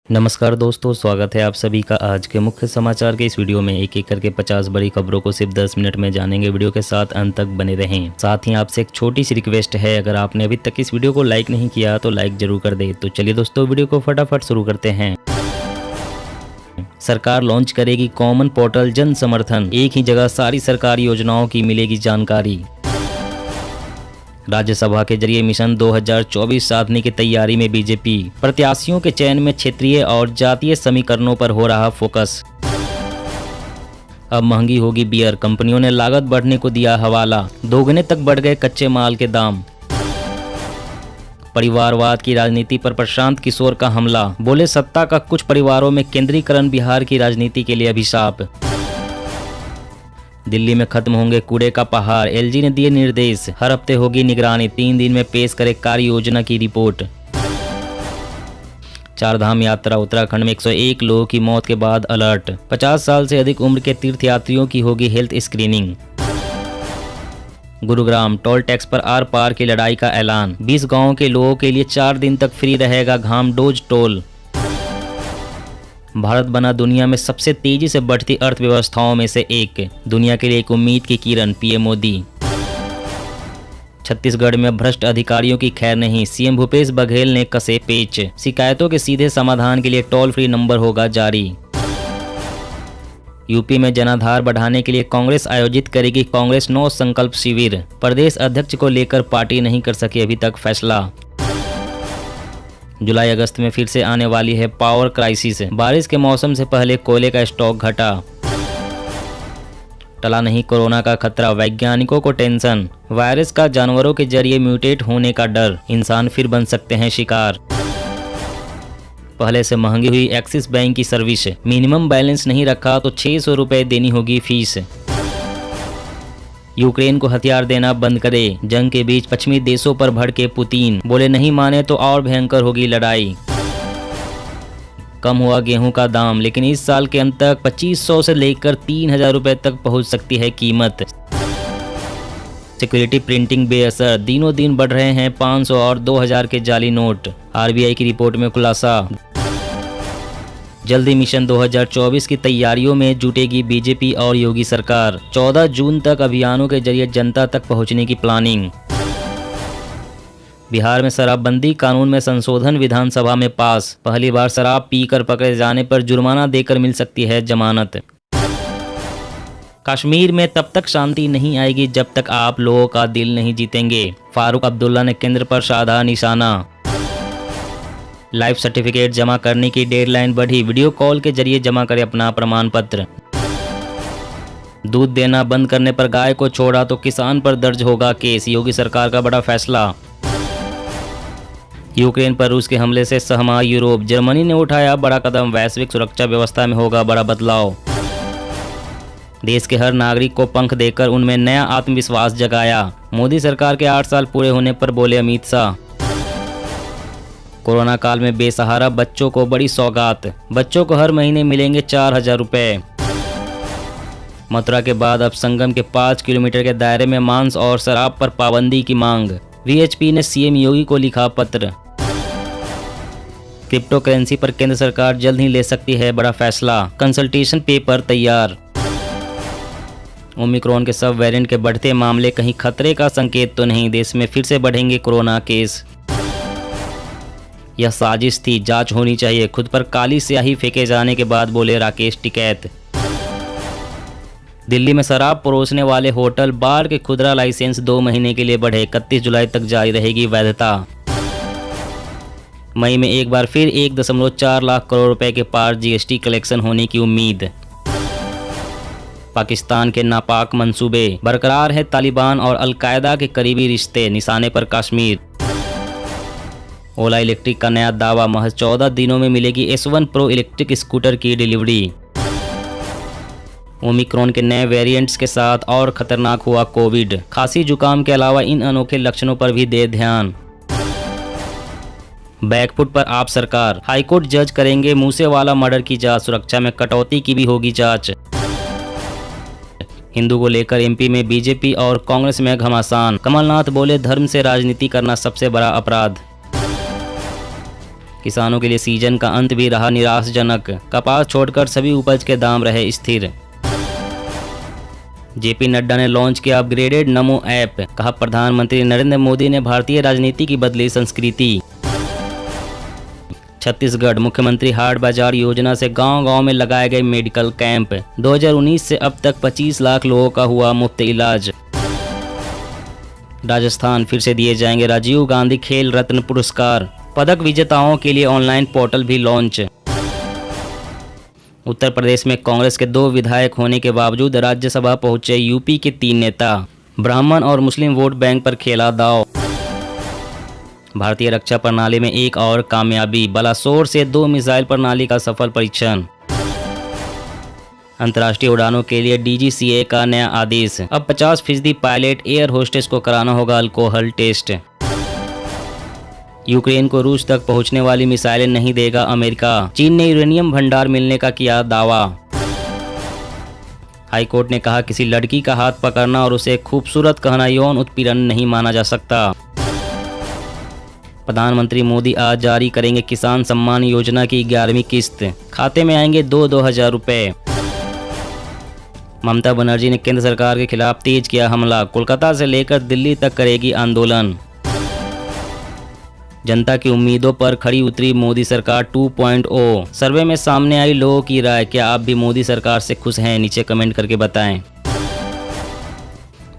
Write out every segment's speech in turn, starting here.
नमस्कार दोस्तों, स्वागत है आप सभी का आज के मुख्य समाचार के इस वीडियो में। एक एक करके 50 बड़ी खबरों को सिर्फ 10 मिनट में जानेंगे। वीडियो के साथ अंत तक बने रहें। साथ ही आपसे एक छोटी सी रिक्वेस्ट है, अगर आपने अभी तक इस वीडियो को लाइक नहीं किया तो लाइक जरूर कर दे। तो चलिए दोस्तों, वीडियो को फटाफट शुरू करते हैं। सरकार लॉन्च करेगी कॉमन पोर्टल जन समर्थन, एक ही जगह सारी सरकारी योजनाओं की मिलेगी जानकारी। राज्यसभा के जरिए मिशन 2024 साधने की तैयारी में बीजेपी। प्रत्याशियों के चयन में क्षेत्रीय और जातीय समीकरणों पर हो रहा फोकस। अब महंगी होगी बियर, कंपनियों ने लागत बढ़ने को दिया हवाला। दोगुने तक बढ़ गए कच्चे माल के दाम। परिवारवाद की राजनीति पर प्रशांत किशोर का हमला, बोले सत्ता का कुछ परिवारों में केंद्रीकरण बिहार की राजनीति के लिए अभिशाप। दिल्ली में खत्म होंगे कूड़े का पहाड़, एलजी ने दिए निर्देश। हर हफ्ते होगी निगरानी, 3 दिन में पेश करे कार्य योजना की रिपोर्ट। चारधाम यात्रा, उत्तराखंड में 101 लोगों की मौत के बाद अलर्ट। 50 साल से अधिक उम्र के तीर्थयात्रियों की होगी health screening. Gurugram, toll tax पर आर पार की लड़ाई का ऐलान। 20 गांवों के लोगों के लिए 4 दिन तक फ्री रहेगा घामडोज टोल। भारत बना दुनिया में सबसे तेजी से बढ़ती अर्थव्यवस्थाओं में से एक। दुनिया के लिए एक उम्मीद की किरण, पीएम मोदी। छत्तीसगढ़ में भ्रष्ट अधिकारियों की खैर नहीं, सीएम भूपेश बघेल ने कसे पेच। शिकायतों के सीधे समाधान के लिए टोल फ्री नंबर होगा जारी। यूपी में जनाधार बढ़ाने के लिए कांग्रेस आयोजित करेगी कांग्रेस 9 संकल्प शिविर। प्रदेश अध्यक्ष को लेकर पार्टी नहीं कर सकी अभी तक फैसला। जुलाई अगस्त में फिर से आने वाली है पावर क्राइसिस। बारिश के मौसम से पहले कोयले का स्टॉक घटा। टला नहीं कोरोना का खतरा, वैज्ञानिकों को टेंशन। वायरस का जानवरों के जरिए म्यूटेट होने का डर, इंसान फिर बन सकते हैं शिकार। पहले से महंगी हुई एक्सिस बैंक की सर्विस, मिनिमम बैलेंस नहीं रखा तो 600 रुपये देनी होगी फीस। यूक्रेन को हथियार देना बंद करे, जंग के बीच पश्चिमी देशों पर भड़के पुतिन, बोले नहीं माने तो और भयंकर होगी लड़ाई। कम हुआ गेहूं का दाम, लेकिन इस साल के अंत तक 2500 से लेकर 3000 रुपए तक पहुंच सकती है कीमत। सिक्योरिटी प्रिंटिंग बेअसर, दिनों दिन बढ़ रहे हैं 500 और 2000 के जाली नोट। आरबीआई की रिपोर्ट में खुलासा। जल्दी मिशन 2024 की तैयारियों में जुटेगी बीजेपी और योगी सरकार। 14 जून तक अभियानों के जरिए जनता तक पहुंचने की प्लानिंग। बिहार में शराबबंदी कानून में संशोधन विधानसभा में पास। पहली बार शराब पीकर पकड़े जाने पर जुर्माना देकर मिल सकती है जमानत। कश्मीर में तब तक शांति नहीं आएगी जब तक आप लोगों का दिल नहीं जीतेंगे। फारूक अब्दुल्ला ने केंद्र पर साधा निशाना। लाइफ सर्टिफिकेट जमा करने की डेडलाइन बढ़ी, वीडियो कॉल के जरिए जमा करें अपना प्रमाण पत्र। दूध देना बंद करने पर गाय को छोड़ा तो किसान पर दर्ज होगा केस, योगी सरकार का बड़ा फैसला। यूक्रेन पर रूस के हमले से सहमा यूरोप, जर्मनी ने उठाया बड़ा कदम, वैश्विक सुरक्षा व्यवस्था में होगा बड़ा बदलाव। देश के हर नागरिक को पंख देकर उनमें नया आत्मविश्वास जगाया, मोदी सरकार के 8 साल पूरे होने पर बोले अमित शाह। कोरोना काल में बेसहारा बच्चों को बड़ी सौगात, बच्चों को हर महीने मिलेंगे 4000 रुपए। मथुरा के बाद अब संगम के 5 किलोमीटर के दायरे में मांस और शराब पर पाबंदी की मांग। वीएचपी ने सीएम योगी को लिखा पत्र। क्रिप्टो करेंसी पर केंद्र सरकार जल्द ही ले सकती है बड़ा फैसला, कंसल्टेशन पेपर तैयार। ओमिक्रॉन के सब वेरिएंट के बढ़ते मामले कहीं खतरे का संकेत तो नहीं, देश में फिर से बढ़ेंगे कोरोना केस। यह साजिश थी, जांच होनी चाहिए, खुद पर काली स्याही फेंके जाने के बाद बोले राकेश टिकैत। दिल्ली में शराब परोसने वाले होटल बार के खुदरा लाइसेंस 2 महीने के लिए बढ़े, 31 जुलाई तक जारी रहेगी वैधता। मई में एक बार फिर 1.4 लाख करोड़ रुपए के पार जीएसटी कलेक्शन होने की उम्मीद। पाकिस्तान के नापाक मंसूबे, बरकरार है तालिबान और अलकायदा के करीबी रिश्ते, निशाने पर कश्मीर। ओला इलेक्ट्रिक का नया दावा, महज 14 दिनों में मिलेगी S1 प्रो इलेक्ट्रिक स्कूटर की डिलीवरी। ओमिक्रॉन के नए वेरिएंट्स के साथ और खतरनाक हुआ कोविड, खांसी जुकाम के अलावा इन अनोखे लक्षणों पर भी दे ध्यान। बैकफुट पर आप सरकार, हाईकोर्ट जज करेंगे मूसेवाला मर्डर की जांच, सुरक्षा में कटौती की भी होगी जांच। हिंदू को लेकर एमपी में बीजेपी और कांग्रेस में घमासान, कमलनाथ बोले धर्म से राजनीति करना सबसे बड़ा अपराध। किसानों के लिए सीजन का अंत भी रहा निराशाजनक। कपास छोड़कर सभी उपज के दाम रहे स्थिर। जेपी नड्डा ने लॉन्च किया अपग्रेडेड नमो ऐप। कहा प्रधानमंत्री नरेंद्र मोदी ने भारतीय राजनीति की बदली संस्कृति। छत्तीसगढ़ मुख्यमंत्री हाट बाजार योजना से गांव-गांव में लगाए गए मेडिकल कैंप। 2019 से अब तक 25 लाख लोगों का हुआ मुफ्त इलाज। राजस्थान फिर से दिए जाएंगे राजीव गांधी खेल रत्न पुरस्कार। पदक विजेताओं के लिए ऑनलाइन पोर्टल भी लॉन्च। उत्तर प्रदेश में कांग्रेस के 2 विधायक होने के बावजूद राज्यसभा पहुंचे यूपी के 3 नेता। ब्राह्मण और मुस्लिम वोट बैंक पर खेला दांव। भारतीय रक्षा प्रणाली में एक और कामयाबी। बलासोर से 2 मिसाइल प्रणाली का सफल परीक्षण। अंतर्राष्ट्रीय उड़ानों के लिए डीजीसीए का नया आदेश। अब 50% पायलट एयर होस्टेस को कराना होगा अल्कोहल टेस्ट। यूक्रेन को रूस तक पहुंचने वाली मिसाइलें नहीं देगा अमेरिका। चीन ने यूरेनियम भंडार मिलने का किया दावा। हाईकोर्ट ने कहा किसी लड़की का हाथ पकड़ना और उसे खूबसूरत कहना यौन उत्पीड़न नहीं माना जा सकता। प्रधानमंत्री मोदी आज जारी करेंगे किसान सम्मान योजना की 11वीं किस्त। खाते में आएंगे 2-2 हजार रुपए। ममता बनर्जी ने केंद्र सरकार के खिलाफ तेज किया हमला। कोलकाता से लेकर दिल्ली तक करेगी आंदोलन। जनता की उम्मीदों पर खड़ी उतरी मोदी सरकार 2.0। सर्वे में सामने आई लोगों की राय। क्या आप भी मोदी सरकार से खुश हैं? नीचे कमेंट करके बताएं।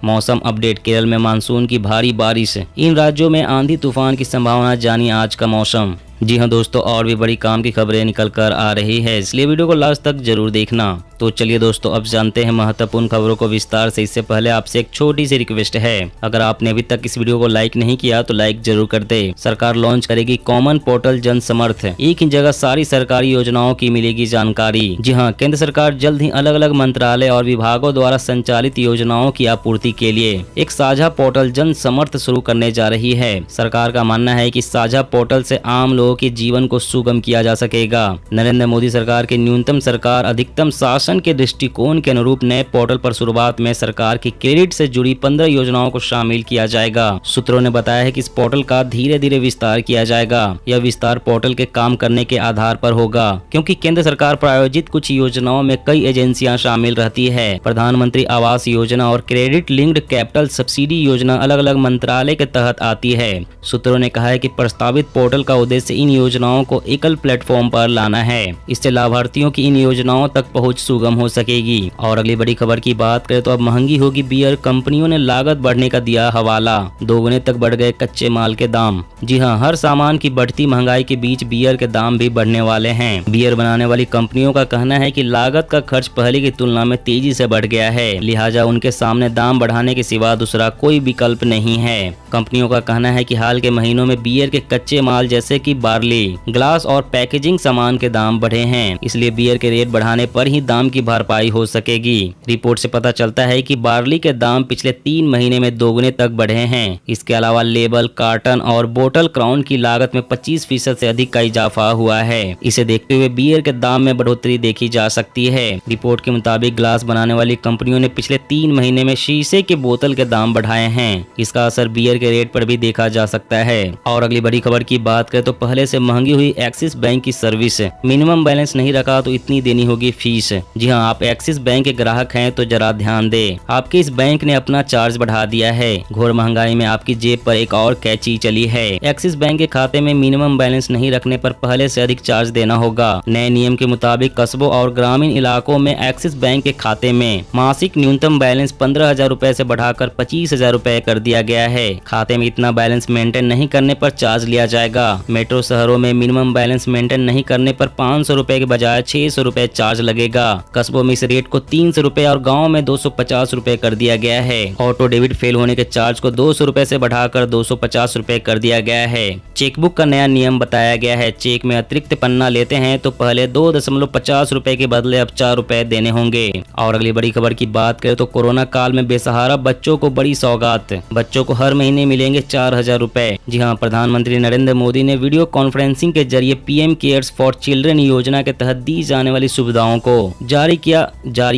मौसम अपडेट। केरल में मानसून की भारी बारिश। इन राज्यों में आंधी तूफान की संभावना। जानिए आज का मौसम। जी हाँ दोस्तों, और भी बड़ी काम की खबरें निकल कर आ रही है, इसलिए वीडियो को लास्ट तक जरूर देखना। तो चलिए दोस्तों, अब जानते हैं महत्वपूर्ण खबरों को विस्तार से। इससे पहले आपसे एक छोटी सी रिक्वेस्ट है, अगर आपने अभी तक इस वीडियो को लाइक नहीं किया तो लाइक जरूर कर दे। सरकार लॉन्च करेगी कॉमन पोर्टल जन समर्थ। एक ही जगह सारी सरकारी योजनाओं की मिलेगी जानकारी। जी हाँ, केंद्र सरकार जल्द ही अलग अलग मंत्रालय और विभागों द्वारा संचालित योजनाओं की आपूर्ति के लिए एक साझा पोर्टल जन समर्थ शुरू करने जा रही है। सरकार का मानना है कि साझा पोर्टल से आम लोगों के जीवन को सुगम किया जा सकेगा। नरेंद्र मोदी सरकार के न्यूनतम सरकार अधिकतम शासन के दृष्टिकोण के अनुरूप नए पोर्टल पर शुरुआत में सरकार की क्रेडिट से जुड़ी 15 योजनाओं को शामिल किया जाएगा। सूत्रों ने बताया है कि इस पोर्टल का धीरे धीरे विस्तार किया जाएगा। यह विस्तार पोर्टल के काम करने के आधार पर होगा, क्योंकि केंद्र सरकार प्रायोजित कुछ योजनाओं में कई एजेंसियां शामिल रहती है। प्रधानमंत्री आवास योजना और क्रेडिट लिंक्ड कैपिटल सब्सिडी योजना अलग अलग मंत्रालय के तहत आती है। सूत्रों ने कहा है कि प्रस्तावित पोर्टल का उद्देश्य इन योजनाओं को एकल प्लेटफॉर्म पर लाना है। इससे लाभार्थियों की इन योजनाओं तक पहुंच सुगम हो सकेगी। और अगली बड़ी खबर की बात करें तो अब महंगी होगी बियर। कंपनियों ने लागत बढ़ने का दिया हवाला। दोगुने तक बढ़ गए कच्चे माल के दाम। जी हां, हर सामान की बढ़ती महंगाई के बीच बियर के दाम भी बढ़ने वाले हैं। बियर बनाने वाली कंपनियों का कहना है कि लागत का खर्च पहले की तुलना में तेजी से बढ़ गया है, लिहाजा उनके सामने दाम बढ़ाने के सिवा दूसरा कोई विकल्प नहीं है। कंपनियों का कहना है कि हाल के महीनों में बियर के कच्चे माल जैसे कि बार्ली, ग्लास और पैकेजिंग सामान के दाम बढ़े हैं, इसलिए बियर के रेट बढ़ाने पर ही दाम की भरपाई हो सकेगी। रिपोर्ट से पता चलता है कि बार्ली के दाम पिछले 3 महीने में दोगुने तक बढ़े हैं। इसके अलावा लेबल, कार्टन और बोतल क्राउन की लागत में 25% से अधिक का इजाफा हुआ है। इसे देखते हुए बियर के दाम में बढ़ोतरी देखी जा सकती है। रिपोर्ट के मुताबिक ग्लास बनाने वाली कंपनियों ने पिछले 3 महीने में शीशे के बोतल के दाम बढ़ाए हैं। इसका असर बियर के रेट पर भी देखा जा सकता है। और अगली बड़ी खबर की बात करें तो पहले से महंगी हुई एक्सिस बैंक की सर्विस। मिनिमम बैलेंस नहीं रखा तो इतनी देनी होगी फीस। जी हाँ, आप एक्सिस बैंक के ग्राहक हैं तो जरा ध्यान दें, आपके इस बैंक ने अपना चार्ज बढ़ा दिया है। घोर महंगाई में आपकी जेब पर एक और कैची चली है। एक्सिस बैंक के खाते में मिनिमम बैलेंस नहीं रखने पर पहले से अधिक चार्ज देना होगा। नए नियम के मुताबिक कस्बों और ग्रामीण इलाकों में एक्सिस बैंक के खाते में मासिक न्यूनतम बैलेंस 15,000 रुपए से बढ़ाकर 25,000 रुपए कर दिया गया है। खाते में इतना बैलेंस मेंटेन नहीं करने पर चार्ज लिया जाएगा। मेट्रो शहरों में मिनिमम बैलेंस मेंटेन नहीं करने पर 500 रुपए के बजाय 600 रुपए चार्ज लगेगा। कस्बों में इस रेट को 300 रुपए और गाँव में 250 रुपए कर दिया गया है। ऑटो डेबिट फेल होने के चार्ज को 200 रुपए से बढ़ाकर 250 रुपए कर दिया गया है। चेकबुक का नया नियम बताया गया है। चेक में अतिरिक्त पन्ना लेते हैं तो पहले 2.50 रुपए के बदले अब 4 रुपए देने होंगे। और अगली बड़ी खबर की बात करें तो कोरोना काल में बेसहारा बच्चों को बड़ी सौगात। बच्चों को हर महीने मिलेंगे 4,000 रुपए। जी हाँ, प्रधानमंत्री नरेंद्र मोदी ने वीडियो कॉन्फ्रेंसिंग के जरिए पीएम केयर्स फॉर चिल्ड्रन योजना के तहत दी जाने वाली सुविधाओं को जारी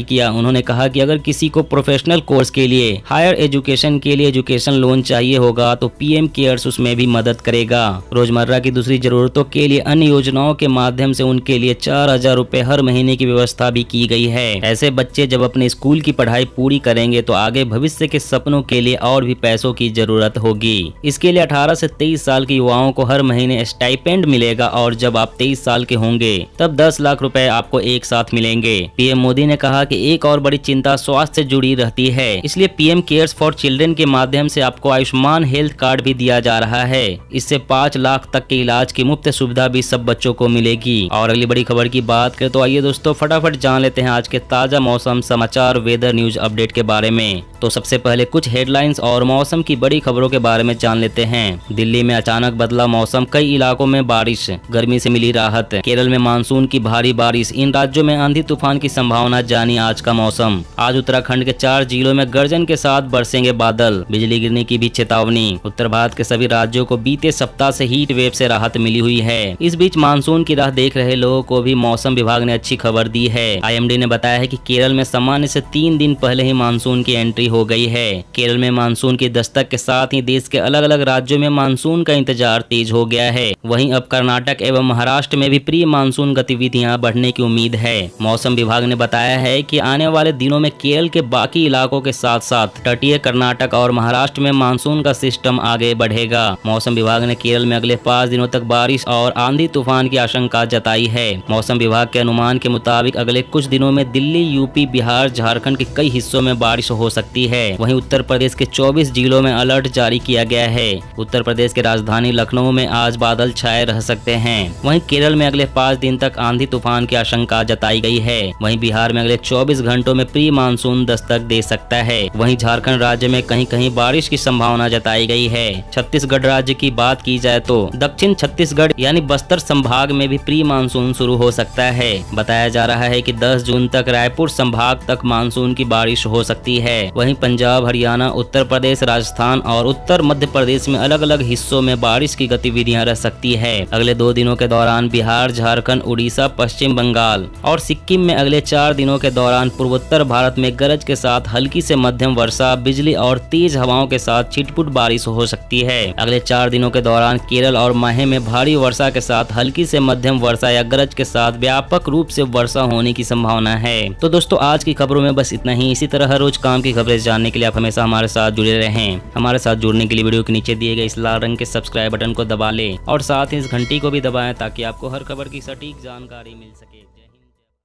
किया। उन्होंने कहा कि अगर किसी को प्रोफेशनल कोर्स के लिए, हायर एजुकेशन के लिए एजुकेशन लोन चाहिए होगा तो पीएम केयर्स उसमें भी मदद करेगा। रोजमर्रा की दूसरी जरूरतों के लिए अन्य योजनाओं के माध्यम से उनके लिए 4,000 रुपए हर महीने की व्यवस्था भी की गई है। ऐसे बच्चे जब अपने स्कूल की पढ़ाई पूरी करेंगे तो आगे भविष्य के सपनों के लिए और भी पैसों की जरूरत होगी। इसके लिए 18 से 23 साल के युवाओं को हर महीने स्टाइपेंड मिलेगा और जब आप 23 साल के होंगे तब 10 लाख रुपए आपको एक साथ मिलेंगे। पीएम मोदी ने कहा कि एक और बड़ी चिंता स्वास्थ्य से जुड़ी रहती है, इसलिए पीएम केयर्स फॉर चिल्ड्रन के माध्यम से आपको आयुष्मान हेल्थ कार्ड भी दिया जा रहा है। इससे 5 लाख तक के इलाज की मुफ्त सुविधा भी सब बच्चों को मिलेगी। और अगली बड़ी खबर की बात करें तो आइए दोस्तों फटाफट जान लेते हैं आज के ताजा मौसम समाचार वेदर न्यूज अपडेट के बारे में। तो सबसे पहले कुछ हेडलाइंस और मौसम की बड़ी खबरों के बारे में जान लेते हैं। दिल्ली में अचानक बदला मौसम, कई इलाकों में बारिश, गर्मी से मिली राहत। केरल में मानसून की भारी बारिश, इन राज्यों में आंधी तूफान की संभावना, जानी आज का मौसम। आज उत्तराखंड के 4 जिलों में गर्जन के साथ बरसेंगे बादल, बिजली गिरने की भी चेतावनी। उत्तर भारत के सभी राज्यों को बीते सप्ताह से हीट वेव से राहत मिली हुई है। इस बीच मानसून की राह देख रहे लोगों को भी मौसम विभाग ने अच्छी खबर दी है। आईएमडी ने बताया है कि केरल में सामान्य से 3 दिन पहले ही मानसून की एंट्री हो गई है। केरल में मानसून की दस्तक के साथ ही देश के अलग अलग राज्यों में मानसून का इंतजार तेज हो गया है। वहीं अब कर्नाटक एवं महाराष्ट्र में भी प्री मानसून गतिविधियां बढ़ने की उम्मीद है। मौसम विभाग ने बताया है कि आने वाले दिनों में केरल के बाकी इलाकों के साथ साथ तटीय कर्नाटक और महाराष्ट्र में मानसून का सिस्टम आगे बढ़ेगा। मौसम विभाग ने केरल में अगले 5 दिनों तक बारिश और आंधी तूफान की आशंका जताई है। मौसम विभाग के अनुमान के मुताबिक अगले कुछ दिनों में दिल्ली, यूपी, बिहार, झारखंड के कई हिस्सों में बारिश हो सकती है। वहीं उत्तर प्रदेश के 24 जिलों में अलर्ट जारी किया गया है। उत्तर प्रदेश के राजधानी लखनऊ में आज बादल छाए रह सकते हैं। वहीं केरल में अगले 5 दिन तक आंधी तूफान की आशंका जताई गई है। वहीं बिहार में अगले 24 घंटों में प्री मानसून दस्तक दे सकता है। वहीं झारखंड राज्य में कहीं कहीं बारिश की संभावना जताई गई है। छत्तीसगढ़ राज्य की बात की जाए तो दक्षिण छत्तीसगढ़ यानी बस्तर संभाग में भी प्री मानसून शुरू हो सकता है। बताया जा रहा है कि 10 जून तक रायपुर संभाग तक मानसून की बारिश हो सकती है। वहीं पंजाब, हरियाणा, उत्तर प्रदेश, राजस्थान और उत्तर मध्य प्रदेश में अलग अलग हिस्सों में बारिश की गतिविधियां रह सकती है। अगले 2 दिनों के दौरान बिहार, झारखंड, उड़ीसा, पश्चिम बंगाल और सिक्किम में अगले 4 दिनों के दौरान पूर्वोत्तर भारत में गरज के साथ हल्की से मध्यम वर्षा, बिजली और तेज हवाओं के साथ छिटपुट बारिश हो सकती है। अगले 4 दिनों के दौरान केरल और माहे में भारी वर्षा के साथ हल्की से मध्यम वर्षा या गरज के साथ व्यापक रूप से वर्षा होने की संभावना है। तो दोस्तों आज की खबरों में बस इतना ही। इसी तरह हर रोज काम की खबरें जानने के लिए आप हमेशा हमारे साथ जुड़े रहें। हमारे साथ जुड़ने के लिए वीडियो के नीचे दिए गए इस लाल रंग के सब्सक्राइब बटन को दबा लें और साथ ही इस घंटी को भी दबाएं ताकि आपको हर खबर की सटीक जानकारी मिल सके।